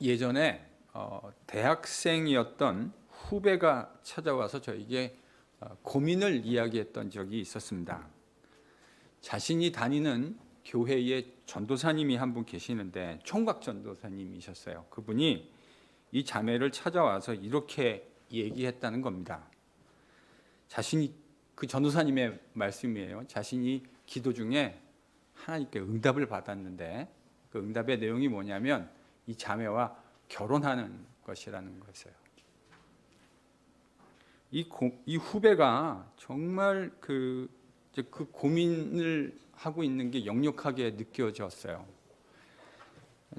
예전에 대학생이었던 후배가 찾아와서 저에게 고민을 이야기했던 적이 있었습니다. 자신이 다니는 교회에 전도사님이 한 분 계시는데 총각 전도사님이셨어요. 그분이 이 자매를 찾아와서 이렇게 얘기했다는 겁니다. 자신이, 그 전도사님의 말씀이에요. 자신이 기도 중에 하나님께 응답을 받았는데 그 응답의 내용이 뭐냐면 이 자매와 결혼하는 것이라는 거였어요. 이 후배가 정말 그 고민을 하고 있는 게 역력하게 느껴졌어요.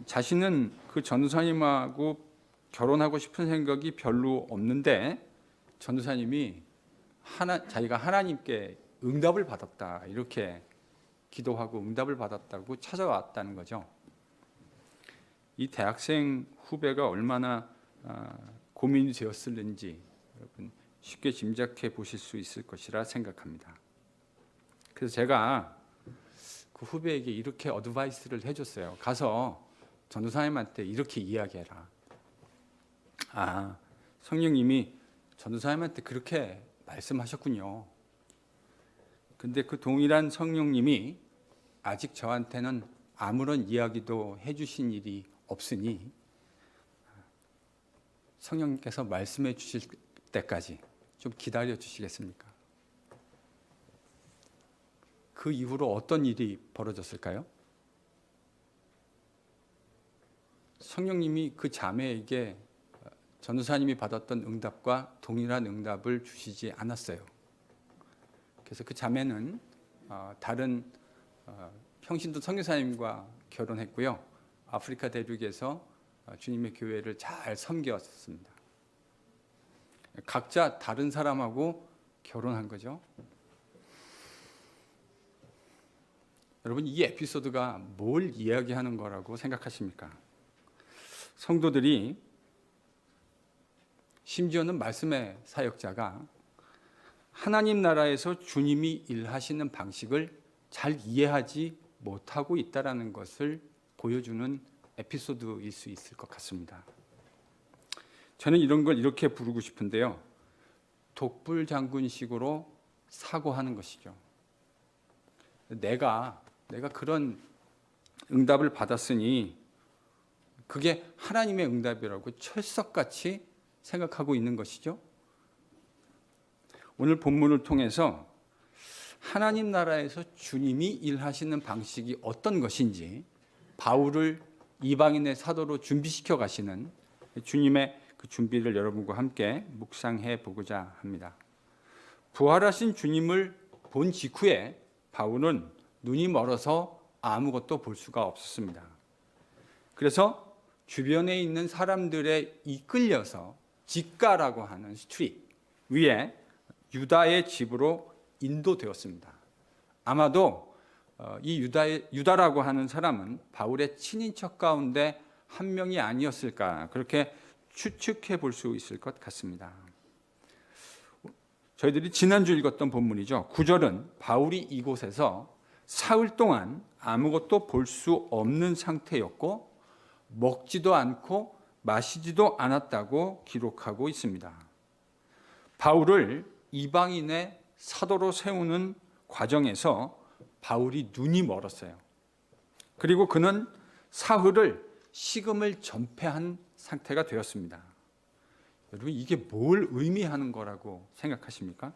자신은 그 전도사님하고 결혼하고 싶은 생각이 별로 없는데 전도사님이 자기가 하나님께 응답을 받았다, 이렇게 기도하고 응답을 받았다고 찾아왔다는 거죠. 이 대학생 후배가 얼마나 고민이 되었을는지 여러분 쉽게 짐작해 보실 수 있을 것이라 생각합니다. 그래서 제가 그 후배에게 이렇게 어드바이스를 해줬어요. 가서 전도사님한테 이렇게 이야기해라. 성령님이 전도사님한테 그렇게 말씀하셨군요. 근데 그 동일한 성령님이 아직 저한테는 아무런 이야기도 해주신 일이 없으니 성령님께서 말씀해 주실 때까지 좀 기다려 주시겠습니까? 그 이후로 어떤 일이 벌어졌을까요? 성령님이 그 자매에게 전도사님이 받았던 응답과 동일한 응답을 주시지 않았어요. 그래서 그 자매는 다른 평신도 선교사님과 결혼했고요. 아프리카 대륙에서 주님의 교회를 잘 섬겼습니다. 각자 다른 사람하고 결혼한 거죠. 여러분, 이 에피소드가 뭘 이야기하는 거라고 생각하십니까? 성도들이, 심지어는 말씀의 사역자가 하나님 나라에서 주님이 일하시는 방식을 잘 이해하지 못하고 있다는 것을 보여주는 에피소드일 수 있을 것 같습니다. 저는 이런 걸 이렇게 부르고 싶은데요. 독불장군식으로 사고하는 것이죠. 내가 그런 응답을 받았으니 그게 하나님의 응답이라고 철석같이 생각하고 있는 것이죠. 오늘 본문을 통해서 하나님 나라에서 주님이 일하시는 방식이 어떤 것인지 바울을 이방인의 사도로 준비시켜 가시는 주님의 그 준비를 여러분과 함께 묵상해 보고자 합니다. 부활하신 주님을 본 직후에 바울은 눈이 멀어서 아무것도 볼 수가 없었습니다. 그래서 주변에 있는 사람들에 이끌려서 직가라고 하는 스트릿 위에 유다의 집으로 인도되었습니다. 아마도 이 유다라고 하는 사람은 바울의 친인척 가운데 한 명이 아니었을까, 그렇게 추측해 볼 수 있을 것 같습니다. 저희들이 지난주 읽었던 본문이죠. 9절은 바울이 이곳에서 사흘 동안 아무것도 볼 수 없는 상태였고 먹지도 않고 마시지도 않았다고 기록하고 있습니다. 바울을 이방인의 사도로 세우는 과정에서 바울이 눈이 멀었어요. 그리고 그는 사흘을 식음을 전폐한 상태가 되었습니다. 여러분, 이게 뭘 의미하는 거라고 생각하십니까?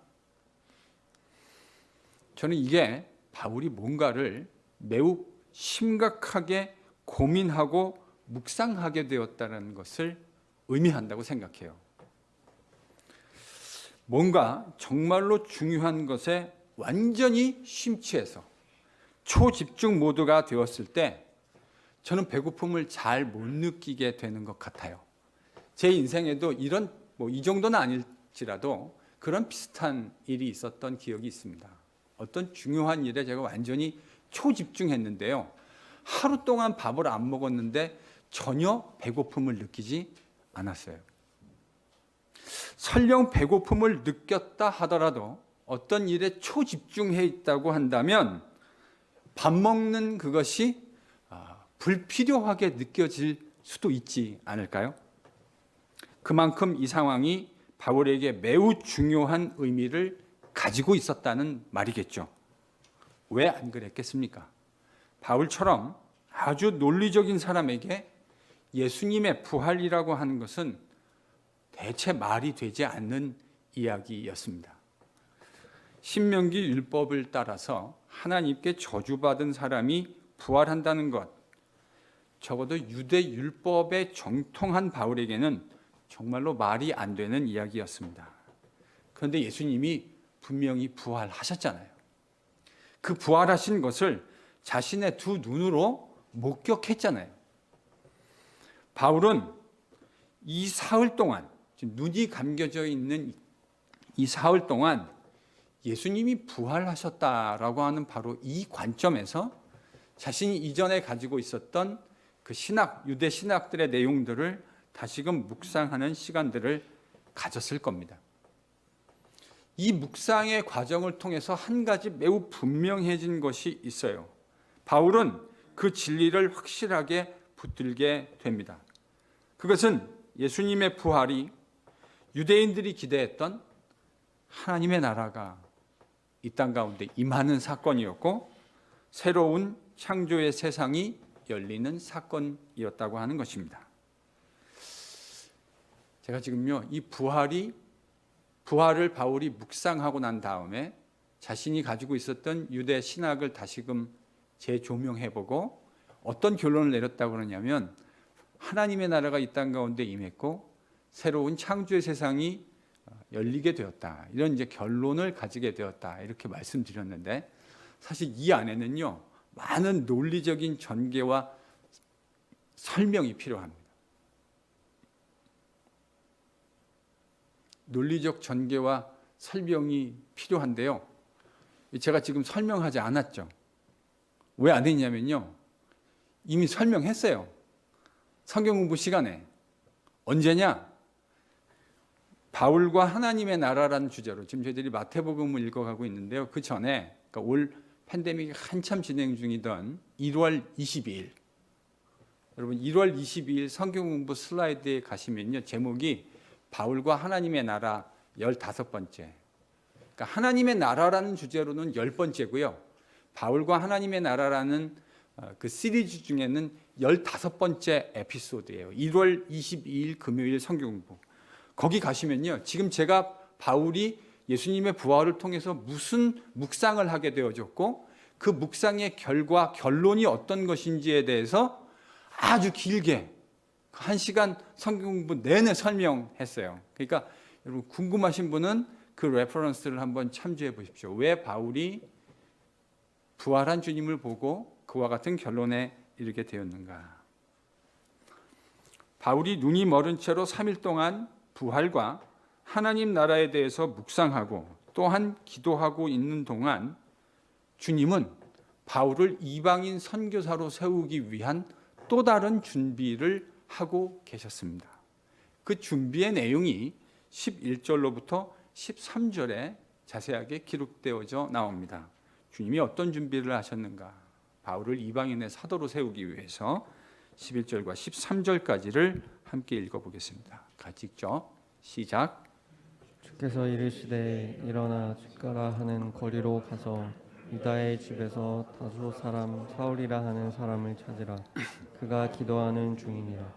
저는 이게 바울이 뭔가를 매우 심각하게 고민하고 묵상하게 되었다는 것을 의미한다고 생각해요. 뭔가 정말로 중요한 것에 완전히 심취해서 초집중 모드가 되었을 때 저는 배고픔을 잘 못 느끼게 되는 것 같아요. 제 인생에도 이 정도는 아닐지라도 그런 비슷한 일이 있었던 기억이 있습니다. 어떤 중요한 일에 제가 완전히 초집중했는데요. 하루 동안 밥을 안 먹었는데 전혀 배고픔을 느끼지 않았어요. 설령 배고픔을 느꼈다 하더라도 어떤 일에 초집중해 있다고 한다면 밥 먹는 그것이 불필요하게 느껴질 수도 있지 않을까요? 그만큼 이 상황이 바울에게 매우 중요한 의미를 가지고 있었다는 말이겠죠. 왜 안 그랬겠습니까? 바울처럼 아주 논리적인 사람에게 예수님의 부활이라고 하는 것은 대체 말이 되지 않는 이야기였습니다. 신명기 율법을 따라서 하나님께 저주받은 사람이 부활한다는 것, 적어도 유대 율법에 정통한 바울에게는 정말로 말이 안 되는 이야기였습니다. 그런데 예수님이 분명히 부활하셨잖아요. 그 부활하신 것을 자신의 두 눈으로 목격했잖아요. 바울은 이 사흘 동안, 눈이 감겨져 있는 이 사흘 동안 예수님이 부활하셨다라고 하는 바로 이 관점에서 자신이 이전에 가지고 있었던 그 신학, 유대 신학들의 내용들을 다시금 묵상하는 시간들을 가졌을 겁니다. 이 묵상의 과정을 통해서 한 가지 매우 분명해진 것이 있어요. 바울은 그 진리를 확실하게 붙들게 됩니다. 그것은 예수님의 부활이 유대인들이 기대했던 하나님의 나라가 이 땅 가운데 임하는 사건이었고, 새로운 창조의 세상이 열리는 사건이었다고 하는 것입니다. 제가 지금요, 이 부활을 바울이 묵상하고 난 다음에 자신이 가지고 있었던 유대 신학을 다시금 재조명해보고 어떤 결론을 내렸다고 그러냐면, 하나님의 나라가 이 땅 가운데 임했고 새로운 창조의 세상이 열리게 되었다, 이런 이제 결론을 가지게 되었다, 이렇게 말씀드렸는데, 사실 이 안에는요 많은 논리적인 전개와 설명이 필요합니다. 논리적 전개와 설명이 필요한데요, 제가 지금 설명하지 않았죠. 왜 안 했냐면요, 이미 설명했어요. 성경 공부 시간에. 언제냐? 바울과 하나님의 나라라는 주제로 지금 저희들이 마태복음을 읽어가고 있는데요. 그 전에, 그러니까 올 팬데믹이 한참 진행 중이던 1월 22일, 여러분 1월 22일 성경 공부 슬라이드에 가시면요, 제목이 바울과 하나님의 나라 15번째. 그러니까 하나님의 나라라는 주제로는 10번째고요. 바울과 하나님의 나라라는 그 시리즈 중에는 15번째 에피소드예요. 1월 22일 금요일 성경 공부. 거기 가시면요, 지금 제가 바울이 예수님의 부활을 통해서 무슨 묵상을 하게 되어졌고 그 묵상의 결과, 결론이 어떤 것인지에 대해서 아주 길게 1시간 성경 공부 내내 설명했어요. 그러니까 여러분 궁금하신 분은 그 레퍼런스를 한번 참조해 보십시오. 왜 바울이 부활한 주님을 보고 그와 같은 결론에 이르게 되었는가. 바울이 눈이 멀은 채로 3일 동안 부활과 하나님 나라에 대해서 묵상하고 또한 기도하고 있는 동안 주님은 바울을 이방인 선교사로 세우기 위한 또 다른 준비를 하고 계셨습니다. 그 준비의 내용이 11절로부터 13절에 자세하게 기록되어져 나옵니다. 주님이 어떤 준비를 하셨는가? 바울을 이방인의 사도로 세우기 위해서 11절과 13절까지를 함께 읽어보겠습니다. 같이 읽죠. 시작. 주께서 이르시되 일어나 집가라 하는 거리로 가서 유다의 집에서 다소 사람 사울이라 하는 사람을 찾으라. 그가 기도하는 중이니라.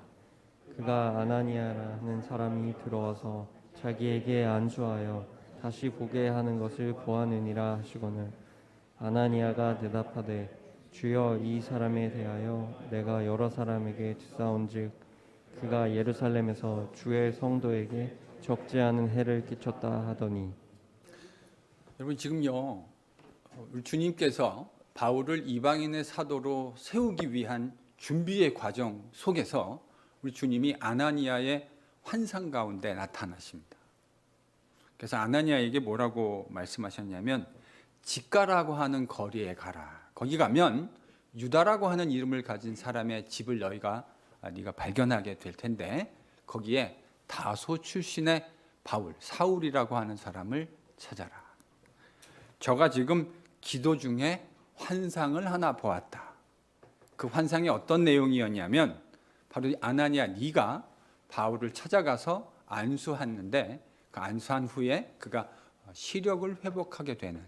그가 아나니아라 하는 사람이 들어와서 자기에게 안수하여 다시 보게 하는 것을 보았느니라 하시거늘, 아나니아가 대답하되 주여, 이 사람에 대하여 내가 여러 사람에게 듣사온즉 그가 예루살렘에서 주의 성도에게 적지 않은 해를 끼쳤다 하더니. 여러분 지금요, 우리 주님께서 바울을 이방인의 사도로 세우기 위한 준비의 과정 속에서 우리 주님이 아나니아의 환상 가운데 나타나십니다. 그래서 아나니아에게 뭐라고 말씀하셨냐면, 집가라고 하는 거리에 가라. 거기 가면 유다라고 하는 이름을 가진 사람의 집을 네가 발견하게 될 텐데, 거기에 다소 출신의 바울, 사울이라고 하는 사람을 찾아라. 저가 지금 기도 중에 환상을 하나 보았다. 그 환상이 어떤 내용이었냐면, 바로 이 아나니아, 네가 바울을 찾아가서 안수했는데 그 안수한 후에 그가 시력을 회복하게 되는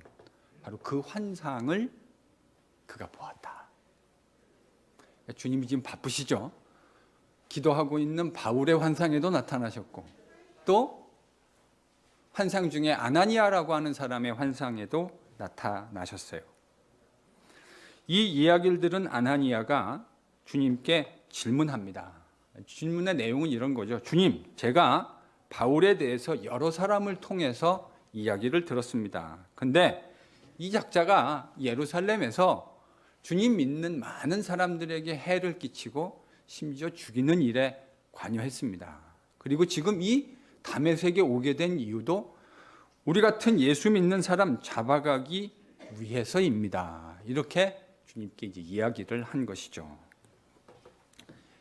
바로 그 환상을 그가 보았다. 주님이 지금 바쁘시죠? 기도하고 있는 바울의 환상에도 나타나셨고 또 환상 중에 아나니아라고 하는 사람의 환상에도 나타나셨어요. 이 이야기를 들은 아나니아가 주님께 질문합니다. 질문의 내용은 이런 거죠. 주님, 제가 바울에 대해서 여러 사람을 통해서 이야기를 들었습니다. 근데 이 작자가 예루살렘에서 주님 믿는 많은 사람들에게 해를 끼치고 심지어 죽이는 일에 관여했습니다. 그리고 지금 이 다메섹에 오게 된 이유도 우리 같은 예수 믿는 사람 잡아가기 위해서입니다. 이렇게 주님께 이제 이야기를 한 것이죠.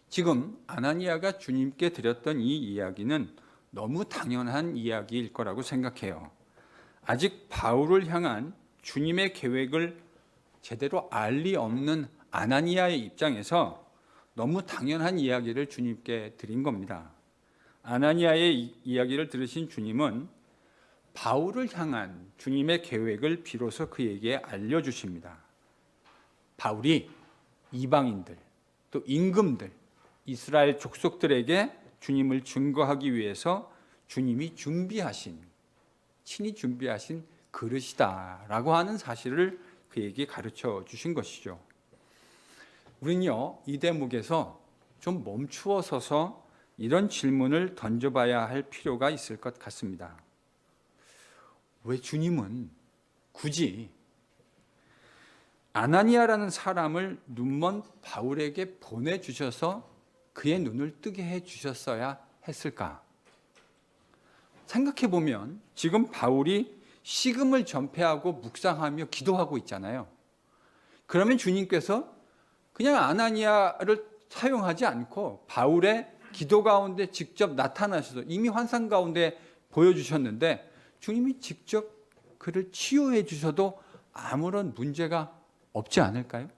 지금 아나니아가 주님께 드렸던 이 이야기는 너무 당연한 이야기일 거라고 생각해요. 아직 바울을 향한 주님의 계획을 제대로 알 리 없는 아나니아의 입장에서 너무 당연한 이야기를 주님께 드린 겁니다. 아나니아의 이야기를 들으신 주님은 바울을 향한 주님의 계획을 비로소 그에게 알려주십니다. 바울이 이방인들, 또 임금들, 이스라엘 족속들에게 주님을 증거하기 위해서 주님이 친히 준비하신 그릇이다라고 하는 사실을 그에게 가르쳐 주신 것이죠. 우리는요, 이 대목에서 좀 멈추어 서서 이런 질문을 던져봐야 할 필요가 있을 것 같습니다. 왜 주님은 굳이 아나니아라는 사람을 눈먼 바울에게 보내주셔서 그의 눈을 뜨게 해주셨어야 했을까? 생각해 보면 지금 바울이 식음을 전폐하고 묵상하며 기도하고 있잖아요. 그러면 주님께서 그냥 아나니아를 사용하지 않고 바울의 기도 가운데 직접 나타나셔서 이미 환상 가운데 보여주셨는데 주님이 직접 그를 치유해 주셔도 아무런 문제가 없지 않을까요?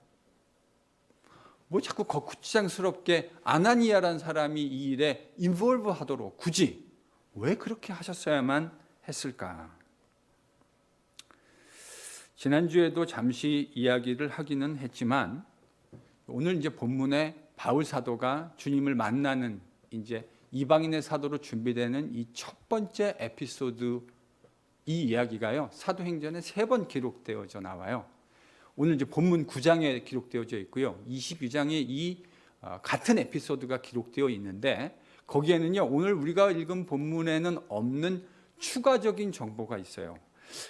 뭐 자꾸 거추장스럽게 아나니아라는 사람이 이 일에 인볼브 하도록 굳이 왜 그렇게 하셨어야만 했을까? 지난주에도 잠시 이야기를 하기는 했지만 오늘 이제 본문에 바울 사도가 주님을 만나는 이제 이방인의 사도로 준비되는 이 첫 번째 에피소드 이 이야기가요. 사도행전에 3번 기록되어져 나와요. 오늘 이제 본문 9장에 기록되어져 있고요. 22장에 이 같은 에피소드가 기록되어 있는데 거기에는요. 오늘 우리가 읽은 본문에는 없는 추가적인 정보가 있어요.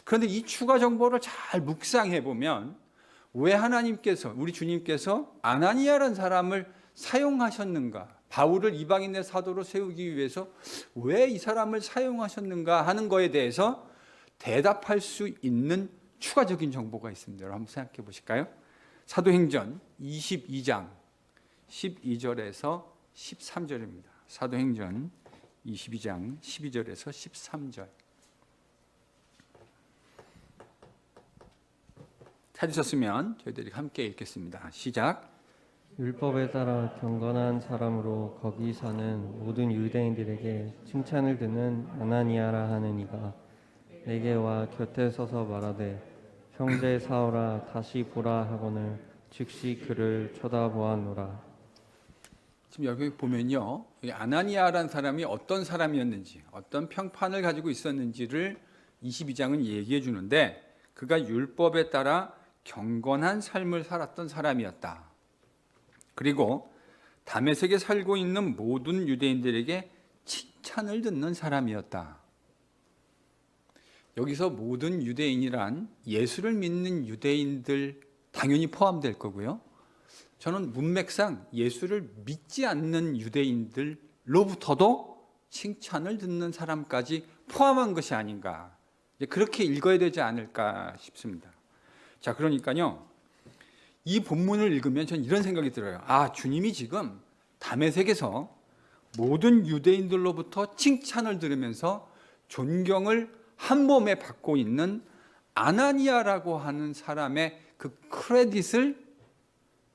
그런데 이 추가 정보를 잘 묵상해 보면 왜 하나님께서 우리 주님께서 아나니아라는 사람을 사용하셨는가? 바울을 이방인의 사도로 세우기 위해서 왜 이 사람을 사용하셨는가 하는 거에 대해서 대답할 수 있는 추가적인 정보가 있습니다. 한번 생각해 보실까요? 사도행전 22장 12절에서 13절입니다. 사도행전 22장 12절에서 13절. 찾으셨으면 저희들이 함께 읽겠습니다. 시작. 율법에 따라 경건한 사람으로 거기 사는 모든 유대인들에게 칭찬을 듣는 아나니아라 하는 이가 내게 와 곁에 서서 말하되 형제 사울아 다시 보라 하거늘 즉시 그를 쳐다보았노라. 지금 여기 보면요, 아나니아라는 사람이 어떤 사람이었는지, 어떤 평판을 가지고 있었는지를 22장은 얘기해 주는데 그가 율법에 따라 경건한 삶을 살았던 사람이었다. 그리고 다메섹에 살고 있는 모든 유대인들에게 칭찬을 듣는 사람이었다. 여기서 모든 유대인이란 예수를 믿는 유대인들 당연히 포함될 거고요. 저는 문맥상 예수를 믿지 않는 유대인들로부터도 칭찬을 듣는 사람까지 포함한 것이 아닌가. 그렇게 읽어야 되지 않을까 싶습니다. 자, 그러니까요. 이 본문을 읽으면 저는 이런 생각이 들어요. 아, 주님이 지금 다메섹에서 모든 유대인들로부터 칭찬을 들으면서 존경을 한 몸에 받고 있는 아나니아라고 하는 사람의 그 크레딧을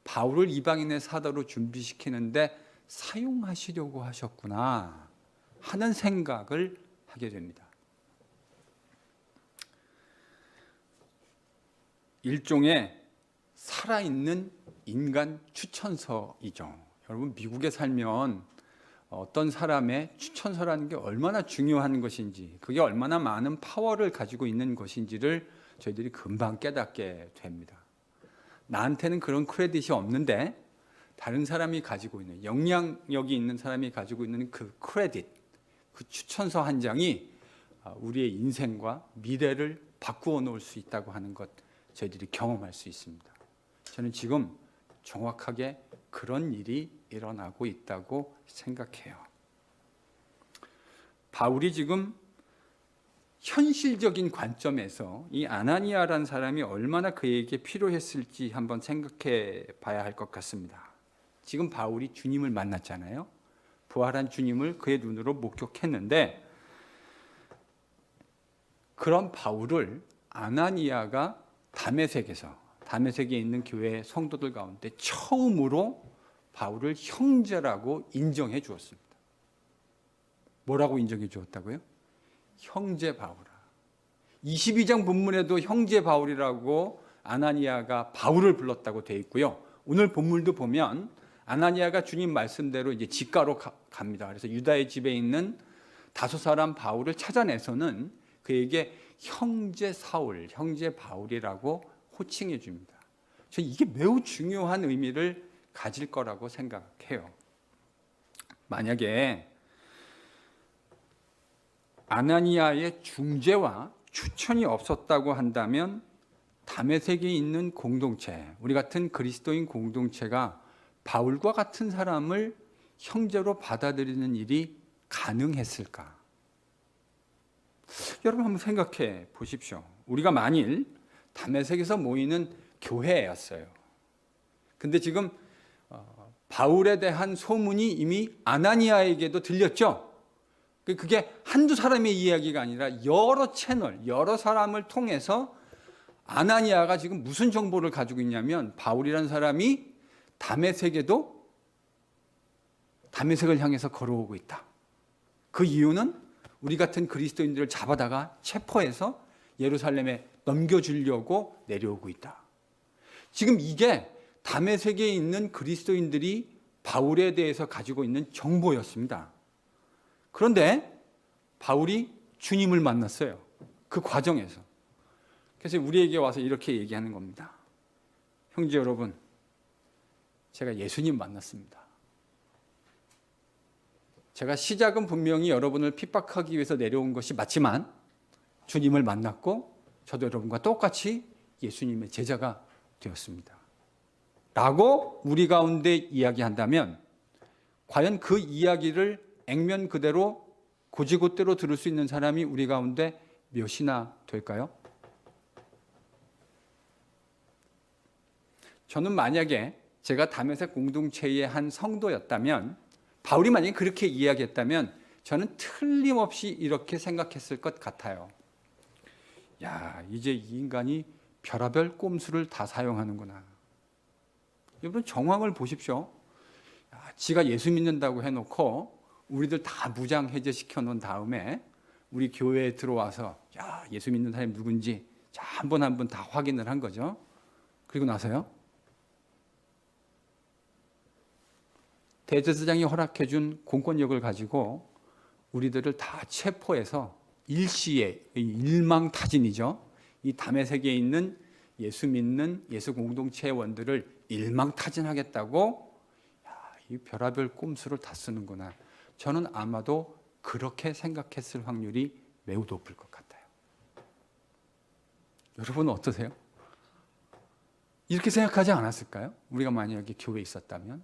바울을 이방인의 사도로 준비시키는데 사용하시려고 하셨구나 하는 생각을 하게 됩니다. 일종의 살아있는 인간 추천서이죠. 여러분, 미국에 살면 어떤 사람의 추천서라는 게 얼마나 중요한 것인지, 그게 얼마나 많은 파워를 가지고 있는 것인지를 저희들이 금방 깨닫게 됩니다. 나한테는 그런 크레딧이 없는데 다른 사람이 가지고 있는, 영향력이 있는 사람이 가지고 있는 그 크레딧, 그 추천서 한 장이 우리의 인생과 미래를 바꾸어 놓을 수 있다고 하는 것, 저희들이 경험할 수 있습니다. 저는 지금 정확하게 그런 일이 일어나고 있다고 생각해요. 바울이 지금 현실적인 관점에서 이 아나니아라는 사람이 얼마나 그에게 필요했을지 한번 생각해 봐야 할 것 같습니다. 지금 바울이 주님을 만났잖아요. 부활한 주님을 그의 눈으로 목격했는데, 그런 바울을 아나니아가 다메섹에 있는 교회 성도들 가운데 처음으로 바울을 형제라고 인정해 주었습니다. 뭐라고 인정해 주었다고요? 형제 바울아. 22장 본문에도 형제 바울이라고 아나니아가 바울을 불렀다고 되어 있고요. 오늘 본문도 보면 아나니아가 주님 말씀대로 이제 집가로 갑니다. 그래서 유다의 집에 있는 다섯 사람 바울을 찾아내서는 그에게 형제 사울, 형제 바울이라고 호칭해 줍니다. 저는 이게 매우 중요한 의미를 가질 거라고 생각해요. 만약에 아나니아의 중재와 추천이 없었다고 한다면 다메섹에 있는 공동체, 우리 같은 그리스도인 공동체가 바울과 같은 사람을 형제로 받아들이는 일이 가능했을까? 여러분 한번 생각해 보십시오. 우리가 만일 다메섹에서 모이는 교회였어요. 근데 지금 바울에 대한 소문이 이미 아나니아에게도 들렸죠. 그게 한두 사람의 이야기가 아니라 여러 채널, 여러 사람을 통해서 아나니아가 지금 무슨 정보를 가지고 있냐면 바울이라는 사람이 다메섹을 향해서 걸어오고 있다. 그 이유는 우리 같은 그리스도인들을 잡아다가 체포해서 예루살렘에 넘겨주려고 내려오고 있다. 지금 이게 다메섹에 있는 그리스도인들이 바울에 대해서 가지고 있는 정보였습니다. 그런데 바울이 주님을 만났어요. 그 과정에서. 그래서 우리에게 와서 이렇게 얘기하는 겁니다. 형제 여러분, 제가 예수님 만났습니다. 제가 시작은 분명히 여러분을 핍박하기 위해서 내려온 것이 맞지만 주님을 만났고 저도 여러분과 똑같이 예수님의 제자가 되었습니다. 라고 우리 가운데 이야기한다면 과연 그 이야기를 액면 그대로 고지곳대로 들을 수 있는 사람이 우리 가운데 몇이나 될까요? 저는 만약에 제가 다메섹 공동체의 한 성도였다면, 바울이 만약에 그렇게 이야기했다면 저는 틀림없이 이렇게 생각했을 것 같아요. 야, 이제 이 인간이 별의별 꼼수를 다 사용하는구나. 여러분 정황을 보십시오. 지가 예수 믿는다고 해놓고 우리들 다 무장 해제시켜 놓은 다음에 우리 교회에 들어와서 야, 예수 믿는 사람이 누군지 한 분 한 분 다 확인을 한 거죠. 그리고 나서요, 대제사장이 허락해 준 공권력을 가지고 우리들을 다 체포해서 일시에, 일망타진이죠. 이 다메섹에 있는 예수 믿는 예수 공동체원들을 일망타진하겠다고, 이 별의별 꼼수를 다 쓰는구나. 저는 아마도 그렇게 생각했을 확률이 매우 높을 것 같아요. 여러분은 어떠세요? 이렇게 생각하지 않았을까요? 우리가 만약에 교회에 있었다면.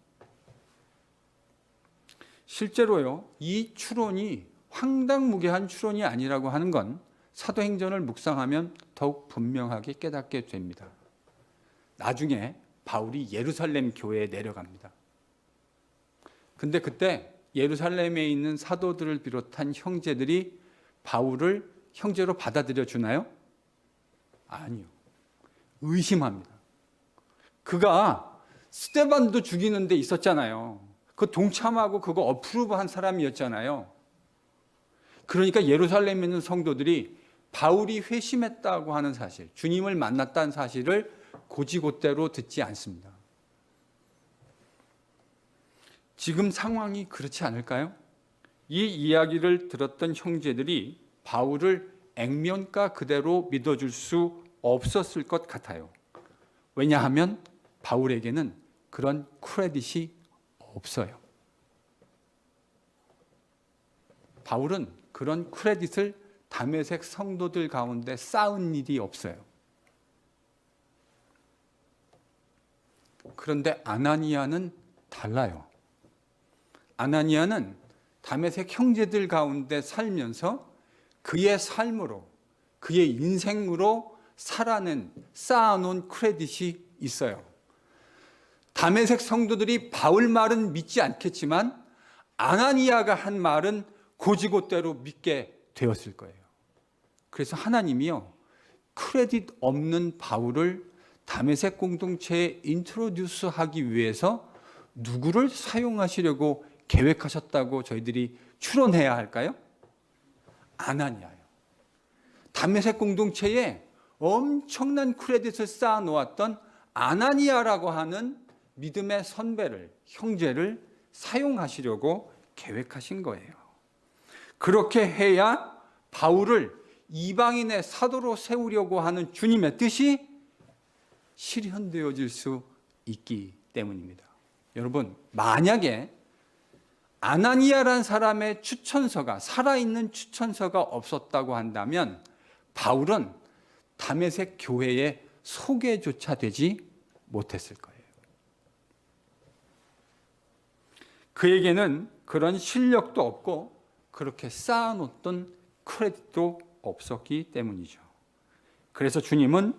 실제로요, 이 추론이 황당무계한 추론이 아니라고 하는 건 사도행전을 묵상하면 더욱 분명하게 깨닫게 됩니다. 나중에 바울이 예루살렘 교회에 내려갑니다. 근데 그때 예루살렘에 있는 사도들을 비롯한 형제들이 바울을 형제로 받아들여 주나요? 아니요. 의심합니다. 그가 스데반도 죽이는 데 있었잖아요. 그 동참하고 그거 어프로브한 사람이었잖아요. 그러니까 예루살렘에 있는 성도들이 바울이 회심했다고 하는 사실, 주님을 만났다는 사실을 고지고대로 듣지 않습니다. 지금 상황이 그렇지 않을까요? 이 이야기를 들었던 형제들이 바울을 액면가 그대로 믿어줄 수 없었을 것 같아요. 왜냐하면 바울에게는 그런 크레딧이 없어요. 바울은 그런 크레딧을 다메섹 성도들 가운데 쌓은 일이 없어요. 그런데 아나니아는 달라요. 아나니아는 다메섹 형제들 가운데 살면서 그의 삶으로, 그의 인생으로 살아낸, 쌓아놓은 크레딧이 있어요. 다메섹 성도들이 바울 말은 믿지 않겠지만 아나니아가 한 말은 고지고대로 믿게 되었을 거예요. 그래서 하나님이요, 크레딧 없는 바울을 다메섹 공동체에 인트로듀스 하기 위해서 누구를 사용하시려고 계획하셨다고 저희들이 추론해야 할까요? 아나니아요. 다메섹 공동체에 엄청난 크레딧을 쌓아 놓았던 아나니아라고 하는 믿음의 선배를, 형제를 사용하시려고 계획하신 거예요. 그렇게 해야 바울을 이방인의 사도로 세우려고 하는 주님의 뜻이 실현되어질 수 있기 때문입니다. 여러분, 만약에 아나니아라는 사람의 추천서가, 살아있는 추천서가 없었다고 한다면 바울은 다메섹 교회에 소개조차 되지 못했을 거예요. 그에게는 그런 실력도 없고 그렇게 쌓아놓던 크레딧도 없었기 때문이죠. 그래서 주님은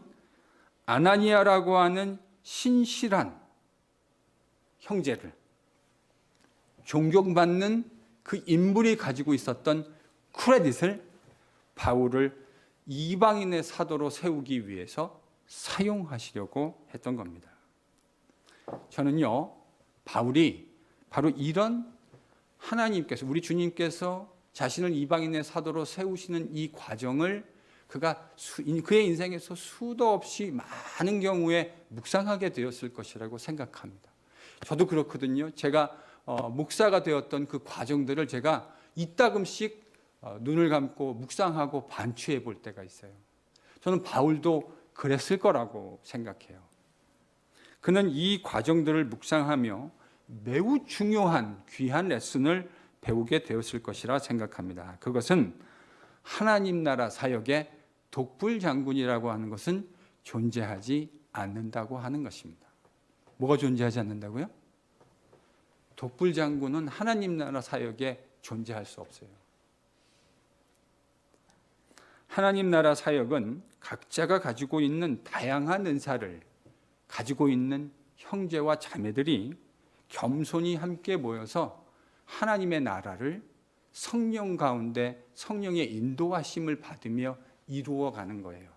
아나니아라고 하는 신실한 형제를, 존경받는 그 인물이 가지고 있었던 크레딧을 바울을 이방인의 사도로 세우기 위해서 사용하시려고 했던 겁니다. 저는요, 바울이 바로 이런 하나님께서, 우리 주님께서 자신을 이방인의 사도로 세우시는 이 과정을 그의 인생에서 수도 없이 많은 경우에 묵상하게 되었을 것이라고 생각합니다. 저도 그렇거든요. 제가 목사가 되었던 그 과정들을 제가 이따금씩 눈을 감고 묵상하고 반추해 볼 때가 있어요. 저는 바울도 그랬을 거라고 생각해요. 그는 이 과정들을 묵상하며 매우 중요한 귀한 레슨을 배우게 되었을 것이라 생각합니다. 그것은 하나님 나라 사역의 독불 장군이라고 하는 것은 존재하지 않는다고 하는 것입니다. 뭐가 존재하지 않는다고요? 독불 장군은 하나님 나라 사역에 존재할 수 없어요. 하나님 나라 사역은 각자가 가지고 있는 다양한 은사를 가지고 있는 형제와 자매들이 겸손히 함께 모여서 하나님의 나라를 성령 가운데 성령의 인도하심을 받으며 이루어가는 거예요.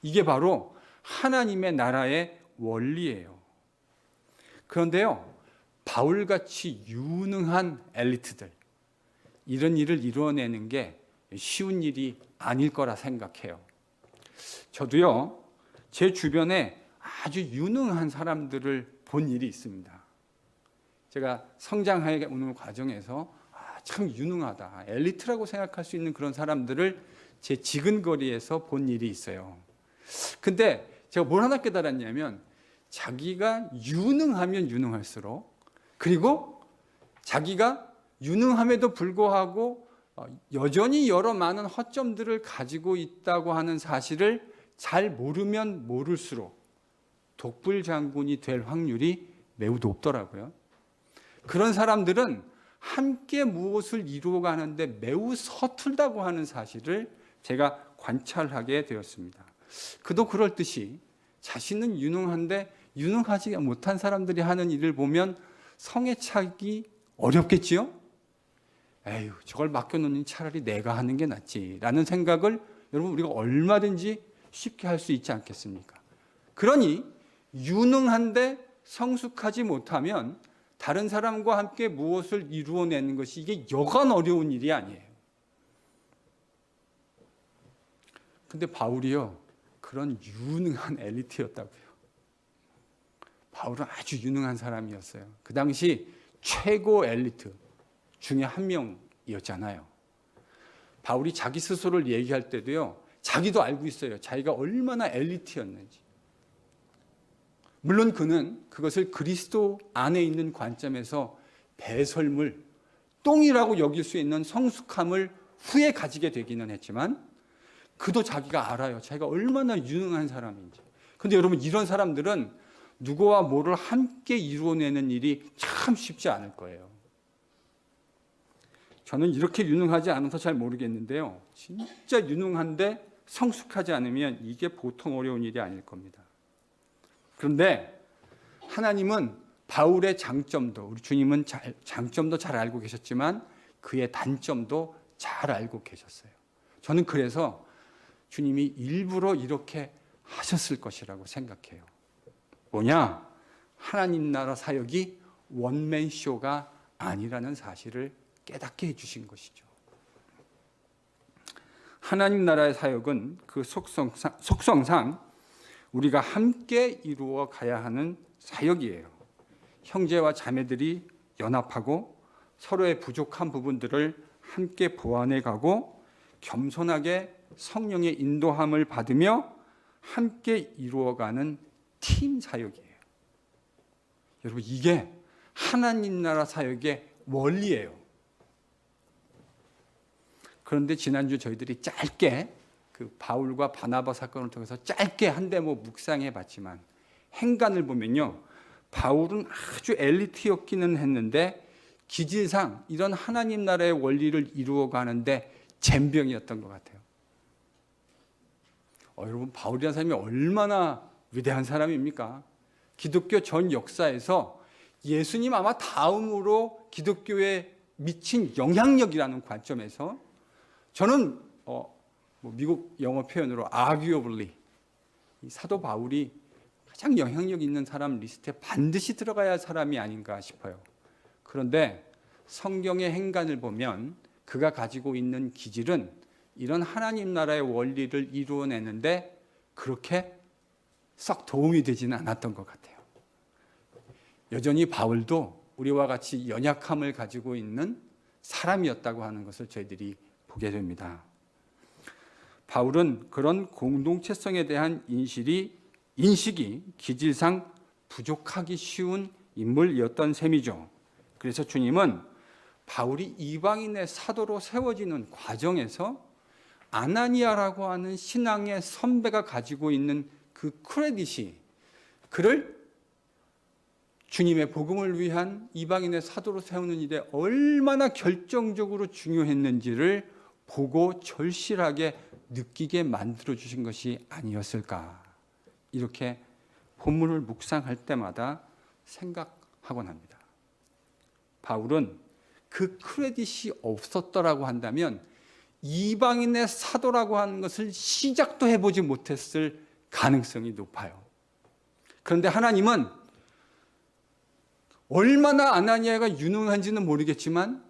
이게 바로 하나님의 나라의 원리예요. 그런데요, 바울같이 유능한 엘리트들, 이런 일을 이루어내는 게 쉬운 일이 아닐 거라 생각해요. 저도요, 제 주변에 아주 유능한 사람들을 본 일이 있습니다. 제가 성장해 오는 과정에서 참 유능하다, 엘리트라고 생각할 수 있는 그런 사람들을 제 지근거리에서 본 일이 있어요. 근데 제가 뭘 하나 깨달았냐면, 자기가 유능하면 유능할수록, 그리고 자기가 유능함에도 불구하고 여전히 여러 많은 허점들을 가지고 있다고 하는 사실을 잘 모르면 모를수록 독불 장군이 될 확률이 매우 높더라고요. 그런 사람들은 함께 무엇을 이루어가는데 매우 서툴다고 하는 사실을 제가 관찰하게 되었습니다. 그도 그럴듯이 자신은 유능한데 유능하지 못한 사람들이 하는 일을 보면 성에 차기 어렵겠지요? 에휴, 저걸 맡겨놓으니 차라리 내가 하는 게 낫지라는 생각을 여러분 우리가 얼마든지 쉽게 할 수 있지 않겠습니까? 그러니 유능한데 성숙하지 못하면 다른 사람과 함께 무엇을 이루어내는 것이 이게 여간 어려운 일이 아니에요. 근데 바울이요, 그런 유능한 엘리트였다고요. 바울은 아주 유능한 사람이었어요. 그 당시 최고 엘리트 중에 한 명이었잖아요. 바울이 자기 스스로를 얘기할 때도요, 자기도 알고 있어요. 자기가 얼마나 엘리트였는지. 물론 그는 그것을 그리스도 안에 있는 관점에서 배설물, 똥이라고 여길 수 있는 성숙함을 후에 가지게 되기는 했지만 그도 자기가 알아요. 자기가 얼마나 유능한 사람인지. 그런데 여러분, 이런 사람들은 누구와 뭐를 함께 이루어내는 일이 참 쉽지 않을 거예요. 저는 이렇게 유능하지 않아서 잘 모르겠는데요, 진짜 유능한데 성숙하지 않으면 이게 보통 어려운 일이 아닐 겁니다. 그런데 하나님은 바울의 장점도, 우리 주님은 장점도 잘 알고 계셨지만 그의 단점도 잘 알고 계셨어요. 저는 그래서 주님이 일부러 이렇게 하셨을 것이라고 생각해요. 뭐냐? 하나님 나라 사역이 원맨쇼가 아니라는 사실을 깨닫게 해주신 것이죠. 하나님 나라의 사역은 그 속성상 우리가 함께 이루어 가야 하는 사역이에요. 형제와 자매들이 연합하고 서로의 부족한 부분들을 함께 보완해 가고 겸손하게 성령의 인도함을 받으며 함께 이루어가는 팀 사역이에요. 여러분, 이게 하나님 나라 사역의 원리예요. 그런데 지난주 저희들이 짧게 그 바울과 바나바 사건을 통해서 짧게 한 대목 묵상해 봤지만 행간을 보면요, 바울은 아주 엘리트였기는 했는데 기질상 이런 하나님 나라의 원리를 이루어 가는데 젬병이었던 것 같아요. 여러분, 바울이라는 사람이 얼마나 위대한 사람입니까? 기독교 전 역사에서 예수님 아마 다음으로 기독교에 미친 영향력이라는 관점에서 저는 미국 영어 표현으로 arguably 이 사도 바울이 가장 영향력 있는 사람 리스트에 반드시 들어가야 할 사람이 아닌가 싶어요. 그런데 성경의 행간을 보면 그가 가지고 있는 기질은 이런 하나님 나라의 원리를 이루어내는데 그렇게 썩 도움이 되지는 않았던 것 같아요. 여전히 바울도 우리와 같이 연약함을 가지고 있는 사람이었다고 하는 것을 저희들이 보게 됩니다. 바울은 그런 공동체성에 대한 인식이 기질상 부족하기 쉬운 인물이었던 셈이죠. 그래서 주님은 바울이 이방인의 사도로 세워지는 과정에서 아나니아라고 하는 신앙의 선배가 가지고 있는 그 크레딧이 그를 주님의 복음을 위한 이방인의 사도로 세우는 일에 얼마나 결정적으로 중요했는지를 보고 절실하게 느끼게 만들어 주신 것이 아니었을까, 이렇게 본문을 묵상할 때마다 생각하곤 합니다. 바울은 그 크레딧이 없었더라고 한다면 이방인의 사도라고 하는 것을 시작도 해보지 못했을 가능성이 높아요. 그런데 하나님은 얼마나 아나니아가 유능한지는 모르겠지만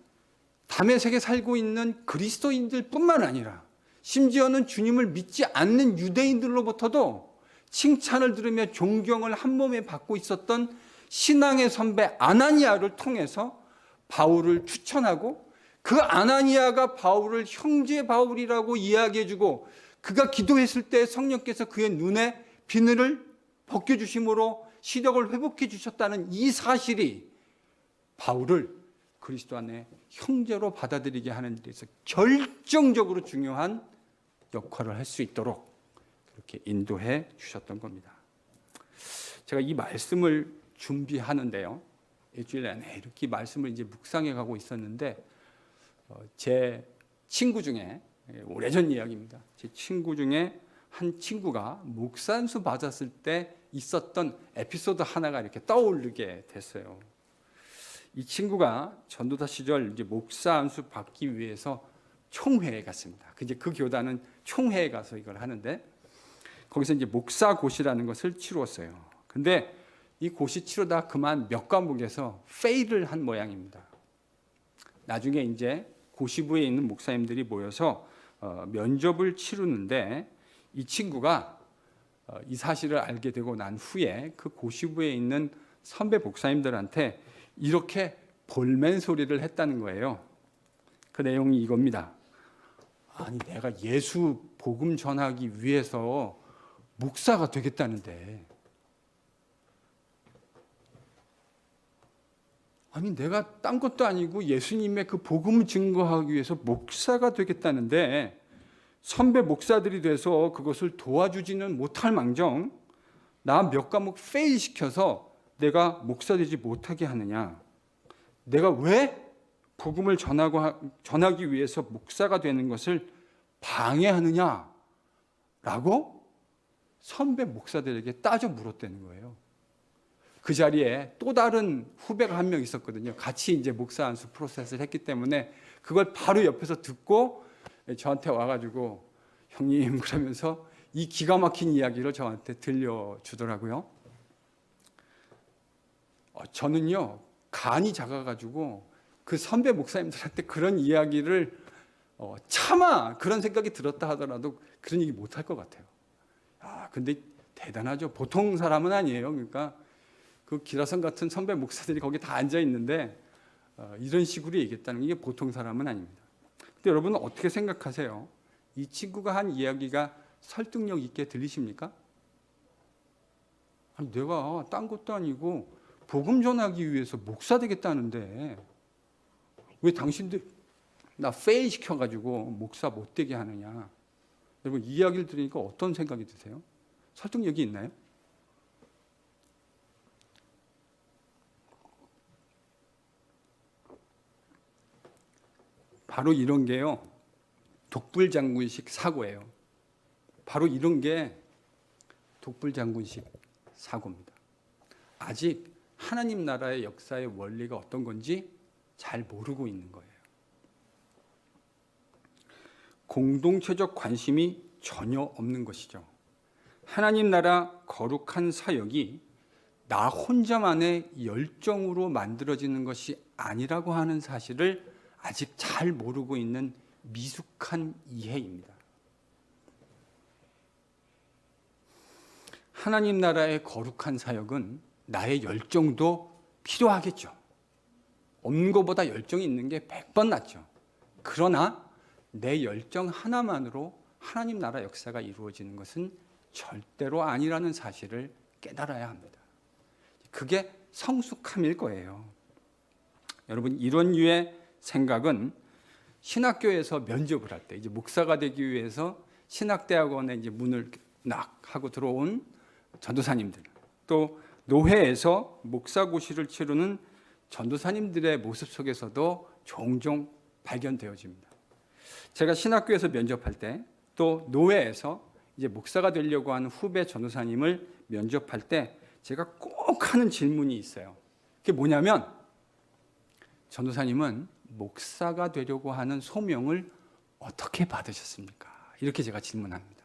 다메섹에 살고 있는 그리스도인들 뿐만 아니라 심지어는 주님을 믿지 않는 유대인들로부터도 칭찬을 들으며 존경을 한 몸에 받고 있었던 신앙의 선배 아나니아를 통해서 바울을 추천하고 그 아나니아가 바울을 형제 바울이라고 이야기해주고 그가 기도했을 때 성령께서 그의 눈에 비늘을 벗겨주심으로 시력을 회복해 주셨다는 이 사실이 바울을 그리스도 안에 형제로 받아들이게 하는 데서 결정적으로 중요한 역할을 할 수 있도록 그렇게 인도해 주셨던 겁니다. 제가 이 말씀을 준비하는데요, 일주일 내내 이렇게 말씀을 이제 묵상해 가고 있었는데 제 친구 중에, 오래전 이야기입니다, 제 친구 중에 한 친구가 목사 안수 받았을 때 있었던 에피소드 하나가 이렇게 떠오르게 됐어요. 이 친구가 전도사 시절 이제 목사 안수 받기 위해서 총회에 갔습니다. 이제 그 교단은 총회에 가서 이걸 하는데 거기서 이제 목사고시라는 것을 치루었어요. 근데 이 고시 치르다 그만 몇 과목에서 페일을 한 모양입니다. 나중에 이제 고시부에 있는 목사님들이 모여서 면접을 치르는데 이 친구가 이 사실을 알게 되고 난 후에 그 고시부에 있는 선배 목사님들한테 이렇게 볼멘 소리를 했다는 거예요. 그 내용이 이겁니다. 아니 내가 예수 복음 전하기 위해서 목사가 되겠다는데, 아니 내가 딴 것도 아니고 예수님의 그 복음을 증거하기 위해서 목사가 되겠다는데 선배 목사들이 돼서 그것을 도와주지는 못할 망정 나 몇 과목 페일 시켜서 내가 목사 되지 못하게 하느냐? 내가 왜 복음을 전하기 위해서 목사가 되는 것을 방해하느냐라고 선배 목사들에게 따져 물었다는 거예요. 그 자리에 또 다른 후배가 한 명 있었거든요. 같이 이제 목사 안수 프로세스를 했기 때문에 그걸 바로 옆에서 듣고 저한테 와가지고 형님 그러면서 이 기가 막힌 이야기를 저한테 들려주더라고요. 저는요 간이 작아가지고 그 선배 목사님들한테 그런 이야기를 차마 그런 생각이 들었다 하더라도 그런 얘기 못할 것 같아요. 근데 대단하죠. 보통 사람은 아니에요. 그러니까 그 기라성 같은 선배 목사들이 거기 다 앉아 있는데 이런 식으로 얘기했다는 게 보통 사람은 아닙니다. 근데 여러분은 어떻게 생각하세요? 이 친구가 한 이야기가 설득력 있게 들리십니까? 아니, 내가 딴 것도 아니고 복음 전하기 위해서 목사 되겠다는데 왜 당신들 나 페일 시켜가지고 목사 못 되게 하느냐? 여러분 이 이야기를 들으니까 어떤 생각이 드세요? 설득력이 있나요? 바로 이런 게요 독불장군식 사고예요. 바로 이런 게 독불장군식 사고입니다. 아직 하나님 나라의 역사의 원리가 어떤 건지 잘 모르고 있는 거예요. 공동체적 관심이 전혀 없는 것이죠. 하나님 나라 거룩한 사역이 나 혼자만의 열정으로 만들어지는 것이 아니라고 하는 사실을 아직 잘 모르고 있는 미숙한 이해입니다. 하나님 나라의 거룩한 사역은 나의 열정도 필요하겠죠. 없는 것보다 열정이 있는 게 100번 낫죠. 그러나 내 열정 하나만으로 하나님 나라 역사가 이루어지는 것은 절대로 아니라는 사실을 깨달아야 합니다. 그게 성숙함일 거예요. 여러분 이런 류의 생각은 신학교에서 면접을 할 때 이제 목사가 되기 위해서 신학대학원에 이제 문을 낙 하고 들어온 전도사님들, 또 노회에서 목사고시를 치르는 전도사님들의 모습 속에서도 종종 발견되어집니다. 제가 신학교에서 면접할 때, 또 노회에서 이제 목사가 되려고 하는 후배 전도사님을 면접할 때 제가 꼭 하는 질문이 있어요. 그게 뭐냐면 전도사님은 목사가 되려고 하는 소명을 어떻게 받으셨습니까? 이렇게 제가 질문합니다.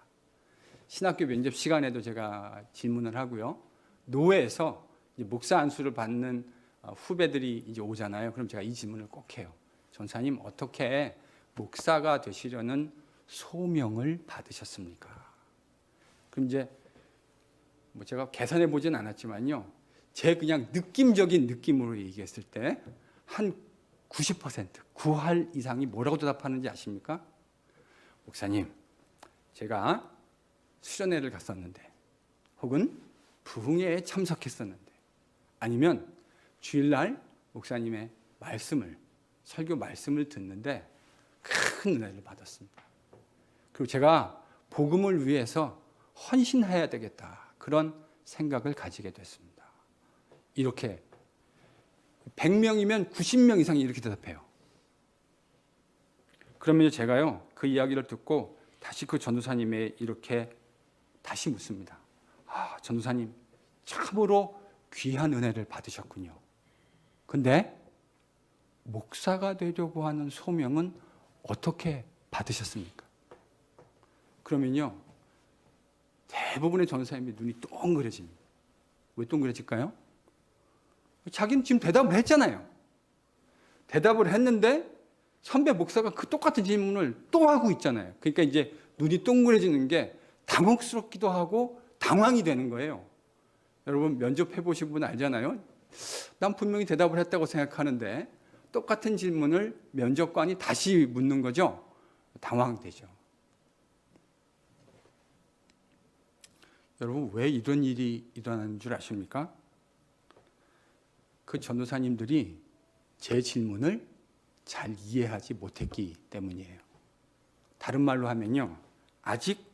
신학교 면접 시간에도 제가 질문을 하고요. 노회에서 이제 목사 안수를 받는 후배들이 이제 오잖아요. 그럼 제가 이 질문을 꼭 해요. 전사님 어떻게 목사가 되시려는 소명을 받으셨습니까? 그럼 이제 뭐 제가 계산해 보진 않았지만요. 제 그냥 느낌적인 느낌으로 얘기했을 때 한 90%, 9할 이상이 뭐라고 대답하는지 아십니까? 목사님, 제가 수련회를 갔었는데, 혹은 부흥회에 참석했었는데, 아니면 주일날 목사님의 설교 말씀을 듣는데 큰 은혜를 받았습니다. 그리고 제가 복음을 위해서 헌신해야 되겠다, 그런 생각을 가지게 됐습니다. 이렇게 100명이면 90명 이상이 이렇게 대답해요. 그러면 제가요 그 이야기를 듣고 다시 그 전도사님의 이렇게 다시 묻습니다. 전도사님 참으로 귀한 은혜를 받으셨군요. 근데 목사가 되려고 하는 소명은 어떻게 받으셨습니까? 그러면요 대부분의 전도사님의 눈이 동그래집니다. 왜 동그래질까요? 자기는 지금 대답을 했잖아요. 대답을 했는데 선배 목사가 그 똑같은 질문을 또 하고 있잖아요. 그러니까 이제 눈이 동그래지는 게 당혹스럽기도 하고 당황이 되는 거예요. 여러분 면접해 보신 분 알잖아요. 난 분명히 대답을 했다고 생각하는데 똑같은 질문을 면접관이 다시 묻는 거죠. 당황되죠. 여러분 왜 이런 일이 일어나는 줄 아십니까? 그 전도사님들이 제 질문을 잘 이해하지 못했기 때문이에요. 다른 말로 하면요, 아직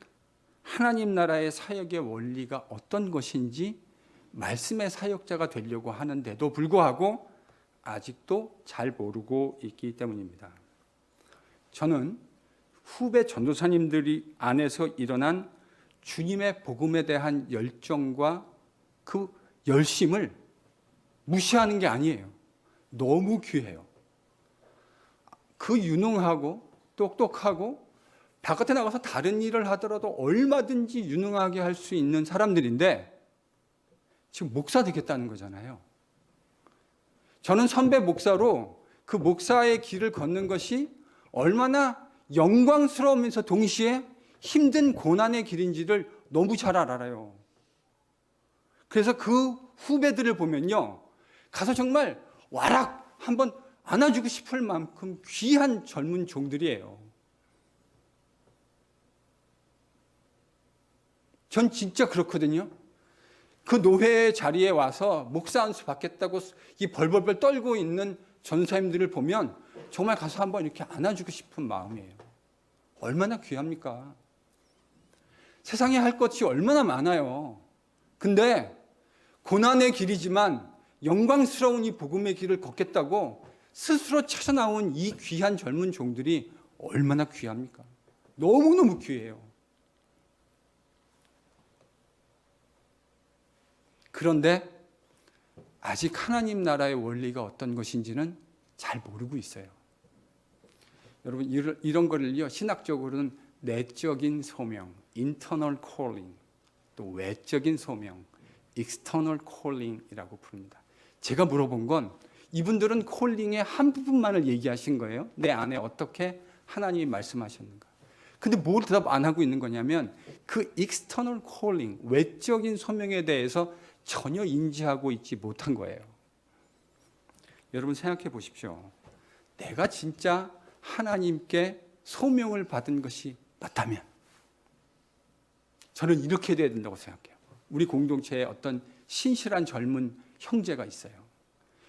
하나님 나라의 사역의 원리가 어떤 것인지 말씀의 사역자가 되려고 하는데도 불구하고 아직도 잘 모르고 있기 때문입니다. 저는 후배 전도사님들이 안에서 일어난 주님의 복음에 대한 열정과 그 열심을 무시하는 게 아니에요. 너무 귀해요. 그 유능하고 똑똑하고 바깥에 나가서 다른 일을 하더라도 얼마든지 유능하게 할 수 있는 사람들인데 지금 목사 되겠다는 거잖아요. 저는 선배 목사로 그 목사의 길을 걷는 것이 얼마나 영광스러우면서 동시에 힘든 고난의 길인지를 너무 잘 알아요. 그래서 그 후배들을 보면요, 가서 정말 와락 한번 안아주고 싶을 만큼 귀한 젊은 종들이에요. 전 진짜 그렇거든요. 그 노회의 자리에 와서 목사 안수 받겠다고 이 벌벌벌 떨고 있는 전사님들을 보면 정말 가서 한번 이렇게 안아주고 싶은 마음이에요. 얼마나 귀합니까? 세상에 할 것이 얼마나 많아요. 근데 고난의 길이지만 영광스러운 이 복음의 길을 걷겠다고 스스로 찾아나온 이 귀한 젊은 종들이 얼마나 귀합니까? 너무너무 귀해요. 그런데 아직 하나님 나라의 원리가 어떤 것인지는 잘 모르고 있어요. 여러분 이런 거를요, 신학적으로는 내적인 소명, internal calling, 또 외적인 소명, external calling이라고 부릅니다. 제가 물어본 건 이분들은 콜링의 한 부분만을 얘기하신 거예요. 내 안에 어떻게 하나님이 말씀하셨는가. 근데 뭘 대답 안 하고 있는 거냐면 그 external calling, 외적인 소명에 대해서 전혀 인지하고 있지 못한 거예요. 여러분 생각해 보십시오. 내가 진짜 하나님께 소명을 받은 것이 맞다면 저는 이렇게 돼야 된다고 생각해요. 우리 공동체에 어떤 신실한 젊은 형제가 있어요.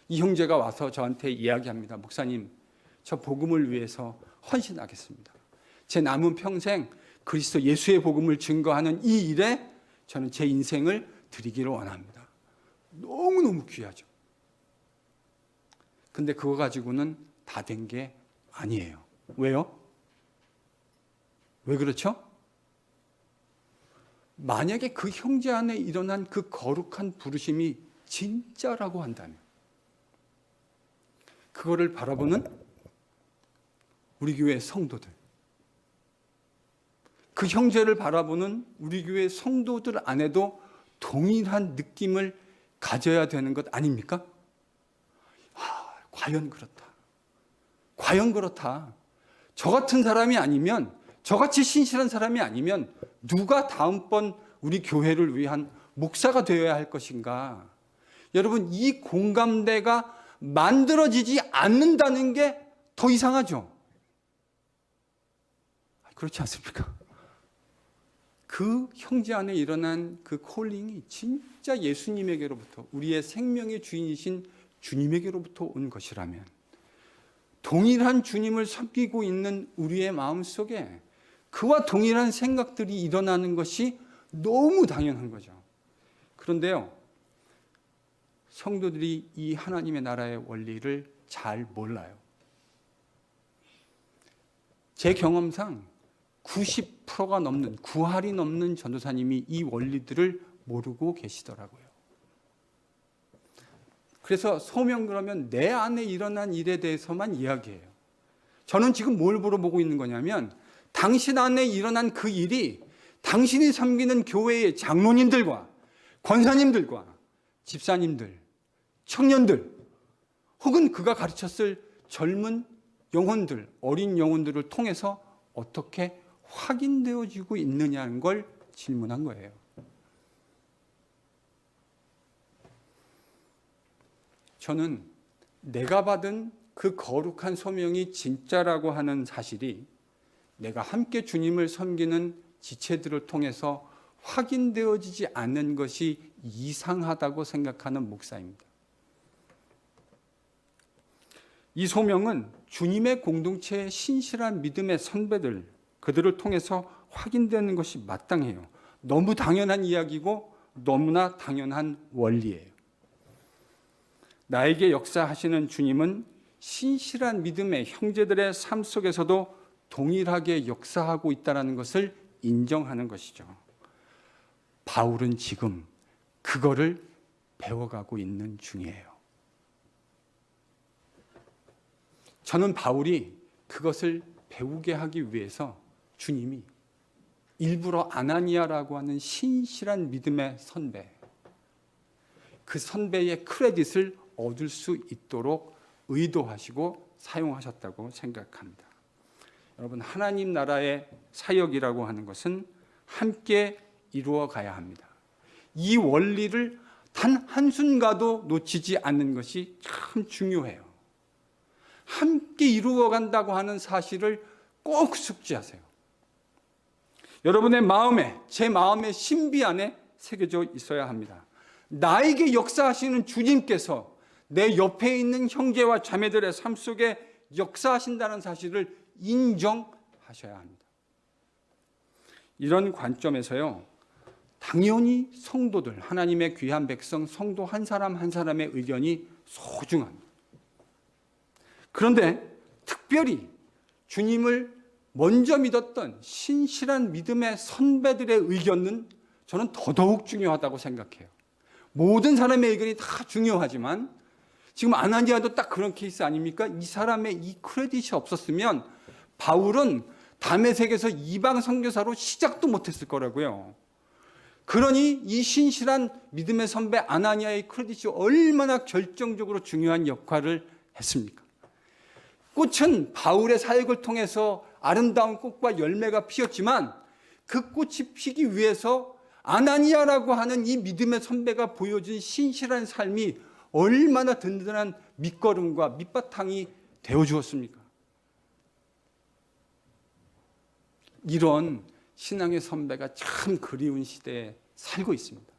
이 형제가 와서 저한테 이야기합니다. 목사님, 저 복음을 위해서 헌신하겠습니다. 제 남은 평생 그리스도 예수의 복음을 증거하는 이 일에 저는 제 인생을 드리기를 원합니다. 너무너무 귀하죠. 근데 그거 가지고는 다 된 게 아니에요. 왜요? 왜 그렇죠? 만약에 그 형제 안에 일어난 그 거룩한 부르심이 진짜라고 한다면 그거를 바라보는 우리 교회 성도들, 그 형제를 바라보는 우리 교회 성도들 안에도 동일한 느낌을 가져야 되는 것 아닙니까? 과연 그렇다. 과연 그렇다. 저 같은 사람이 아니면, 저같이 신실한 사람이 아니면 누가 다음번 우리 교회를 위한 목사가 되어야 할 것인가? 여러분, 이 공감대가 만들어지지 않는다는 게 더 이상하죠? 그렇지 않습니까? 그 형제 안에 일어난 그 콜링이 진짜 예수님에게로부터, 우리의 생명의 주인이신 주님에게로부터 온 것이라면 동일한 주님을 섬기고 있는 우리의 마음속에 그와 동일한 생각들이 일어나는 것이 너무 당연한 거죠. 그런데요, 성도들이 이 하나님의 나라의 원리를 잘 몰라요. 제 경험상 90%가 넘는, 9할이 넘는 전도사님이 이 원리들을 모르고 계시더라고요. 그래서 소명 그러면 내 안에 일어난 일에 대해서만 이야기해요. 저는 지금 뭘 물어보고 있는 거냐면 당신 안에 일어난 그 일이 당신이 섬기는 교회의 장로님들과 권사님들과 집사님들, 청년들 혹은 그가 가르쳤을 젊은 영혼들, 어린 영혼들을 통해서 어떻게 확인되어지고 있느냐는 걸 질문한 거예요. 저는 내가 받은 그 거룩한 소명이 진짜라고 하는 사실이 내가 함께 주님을 섬기는 지체들을 통해서 확인되어지지 않는 것이 이상하다고 생각하는 목사입니다. 이 소명은 주님의 공동체의 신실한 믿음의 선배들, 그들을 통해서 확인되는 것이 마땅해요. 너무 당연한 이야기고 너무나 당연한 원리예요. 나에게 역사하시는 주님은 신실한 믿음의 형제들의 삶 속에서도 동일하게 역사하고 있다는 것을 인정하는 것이죠. 바울은 지금 그거를 배워가고 있는 중이에요. 저는 바울이 그것을 배우게 하기 위해서 주님이 일부러 아나니아라고 하는 신실한 믿음의 선배, 그 선배의 크레딧을 얻을 수 있도록 의도하시고 사용하셨다고 생각합니다. 여러분, 하나님 나라의 사역이라고 하는 것은 함께 이루어 가야 합니다. 이 원리를 단 한순간도 놓치지 않는 것이 참 중요해요. 함께 이루어 간다고 하는 사실을 꼭 숙지하세요. 여러분의 마음에, 제 마음의 신비 안에 새겨져 있어야 합니다. 나에게 역사하시는 주님께서 내 옆에 있는 형제와 자매들의 삶 속에 역사하신다는 사실을 인정하셔야 합니다. 이런 관점에서요, 당연히 성도들, 하나님의 귀한 백성, 성도 한 사람 한 사람의 의견이 소중합니다. 그런데 특별히 주님을 먼저 믿었던 신실한 믿음의 선배들의 의견은 저는 더더욱 중요하다고 생각해요. 모든 사람의 의견이 다 중요하지만 지금 아나니아도 딱 그런 케이스 아닙니까? 이 사람의 이 크레딧이 없었으면 바울은 다메섹에서 이방 선교사로 시작도 못했을 거라고요. 그러니 이 신실한 믿음의 선배 아나니아의 크레딧이 얼마나 결정적으로 중요한 역할을 했습니까? 꽃은 바울의 사역을 통해서 아름다운 꽃과 열매가 피었지만 그 꽃이 피기 위해서 아나니아라고 하는 이 믿음의 선배가 보여준 신실한 삶이 얼마나 든든한 밑거름과 밑바탕이 되어주었습니까? 이런 신앙의 선배가 참 그리운 시대에 살고 있습니다.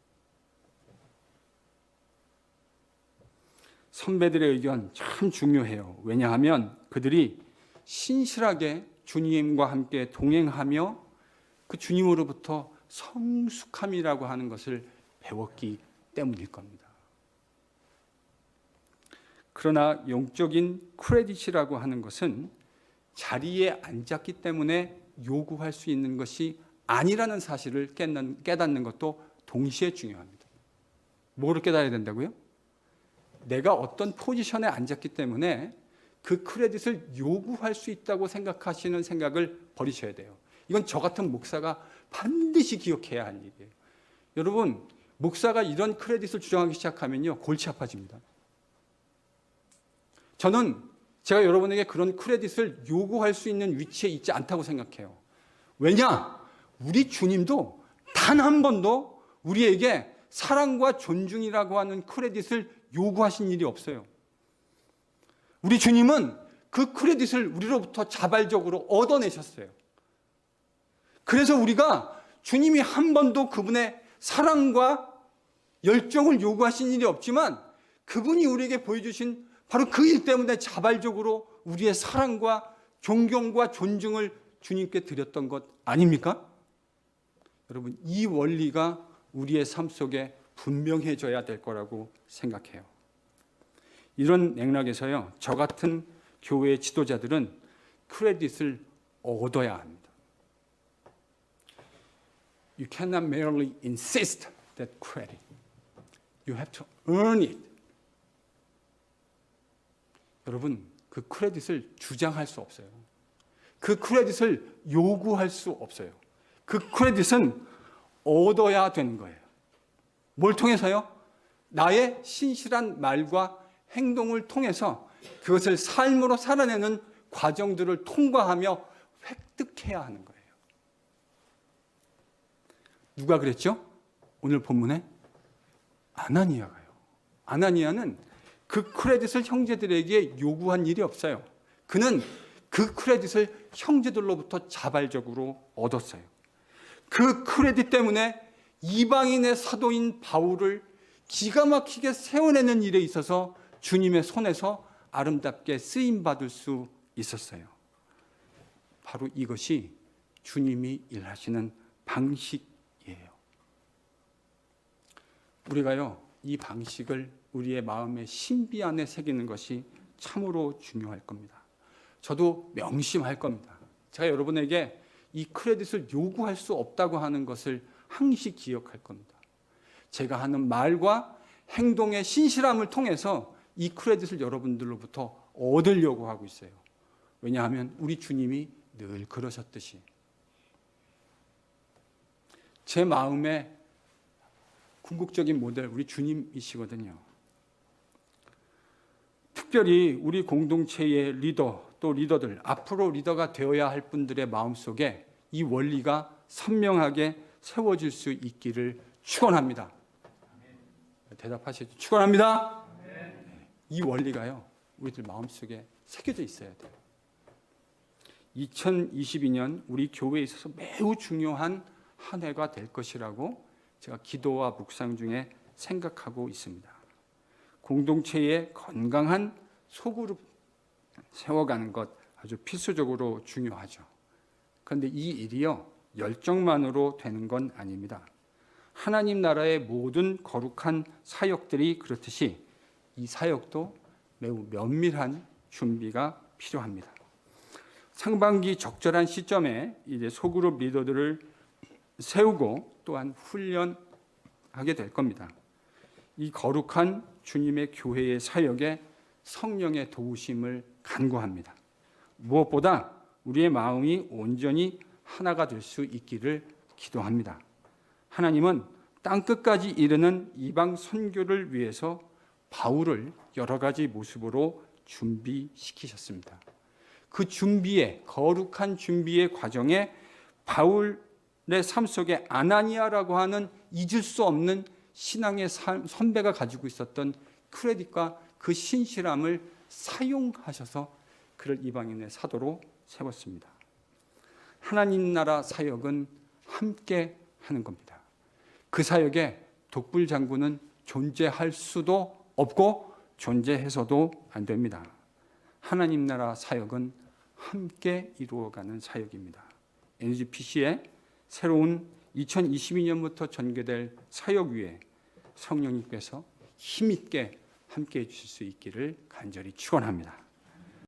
선배들의 의견 참 중요해요. 왜냐하면 그들이 신실하게 주님과 함께 동행하며 그 주님으로부터 성숙함이라고 하는 것을 배웠기 때문일 겁니다. 그러나 영적인 크레딧이라고 하는 것은 자리에 앉았기 때문에 요구할 수 있는 것이 아니라는 사실을 깨닫는 것도 동시에 중요합니다. 뭐를 깨달아야 된다고요? 내가 어떤 포지션에 앉았기 때문에 그 크레딧을 요구할 수 있다고 생각하시는 생각을 버리셔야 돼요. 이건 저 같은 목사가 반드시 기억해야 할 일이에요. 여러분, 목사가 이런 크레딧을 주장하기 시작하면요, 골치 아파집니다. 저는 제가 여러분에게 그런 크레딧을 요구할 수 있는 위치에 있지 않다고 생각해요. 왜냐? 우리 주님도 단 한 번도 우리에게 사랑과 존중이라고 하는 크레딧을 요구하신 일이 없어요. 우리 주님은 그 크레딧을 우리로부터 자발적으로 얻어내셨어요. 그래서 우리가 주님이 한 번도 그분의 사랑과 열정을 요구하신 일이 없지만 그분이 우리에게 보여주신 바로 그 일 때문에 자발적으로 우리의 사랑과 존경과 존중을 주님께 드렸던 것 아닙니까? 여러분, 이 원리가 우리의 삶 속에 분명해져야 될 거라고 생각해요. 이런 맥락에서요, 저 같은 교회 지도자들은 크레딧을 얻어야 합니다. You cannot merely insist that credit. You have to earn it. 여러분, 그 크레딧을 주장할 수 없어요. 그 크레딧을 요구할 수 없어요. 그 크레딧은 얻어야 되는 거예요. 뭘 통해서요? 나의 신실한 말과 행동을 통해서 그것을 삶으로 살아내는 과정들을 통과하며 획득해야 하는 거예요. 누가 그랬죠? 오늘 본문에 아나니아가요. 아나니아는 그 크레딧을 형제들에게 요구한 일이 없어요. 그는 그 크레딧을 형제들로부터 자발적으로 얻었어요. 그 크레딧 때문에 이방인의 사도인 바울을 기가 막히게 세워내는 일에 있어서 주님의 손에서 아름답게 쓰임받을 수 있었어요. 바로 이것이 주님이 일하시는 방식이에요. 우리가요, 이 방식을 우리의 마음의 신비 안에 새기는 것이 참으로 중요할 겁니다. 저도 명심할 겁니다. 제가 여러분에게 이 크레딧을 요구할 수 없다고 하는 것을 항시 기억할 겁니다. 제가 하는 말과 행동의 신실함을 통해서 이 크레딧을 여러분들로부터 얻으려고 하고 있어요. 왜냐하면 우리 주님이 늘 그러셨듯이 제 마음의 궁극적인 모델 우리 주님이시거든요. 특별히 우리 공동체의 리더 또 리더들, 앞으로 리더가 되어야 할 분들의 마음속에 이 원리가 선명하게 세워질 수 있기를 축원합니다. 대답하시죠. 축원합니다. 이 원리가요, 우리들 마음속에 새겨져 있어야 돼요. 2022년 우리 교회에 있어서 매우 중요한 한 해가 될 것이라고 제가 기도와 묵상 중에 생각하고 있습니다. 공동체의 건강한 소그룹 세워가는 것 아주 필수적으로 중요하죠. 그런데 이 일이요, 열정만으로 되는 건 아닙니다. 하나님 나라의 모든 거룩한 사역들이 그렇듯이 이 사역도 매우 면밀한 준비가 필요합니다. 상반기 적절한 시점에 이제 소그룹 리더들을 세우고 또한 훈련하게 될 겁니다. 이 거룩한 주님의 교회의 사역에 성령의 도우심을 간구합니다. 무엇보다 우리의 마음이 온전히 하나가 될 수 있기를 기도합니다. 하나님은 땅끝까지 이르는 이방 선교를 위해서 바울을 여러 가지 모습으로 준비시키셨습니다. 그 준비의 거룩한 준비의 과정에 바울의 삶 속에 아나니아라고 하는 잊을 수 없는 신앙의 선배가 가지고 있었던 크레딧과 그 신실함을 사용하셔서 그를 이방인의 사도로 세웠습니다. 하나님 나라 사역은 함께 하는 겁니다. 그 사역에 독불 장군은 존재할 수도 없고 존재해서도 안 됩니다. 하나님 나라 사역은 함께 이루어가는 사역입니다. NGPC의 새로운 2022년부터 전개될 사역 위에 성령님께서 힘있게 함께해 주실 수 있기를 간절히 축원합니다.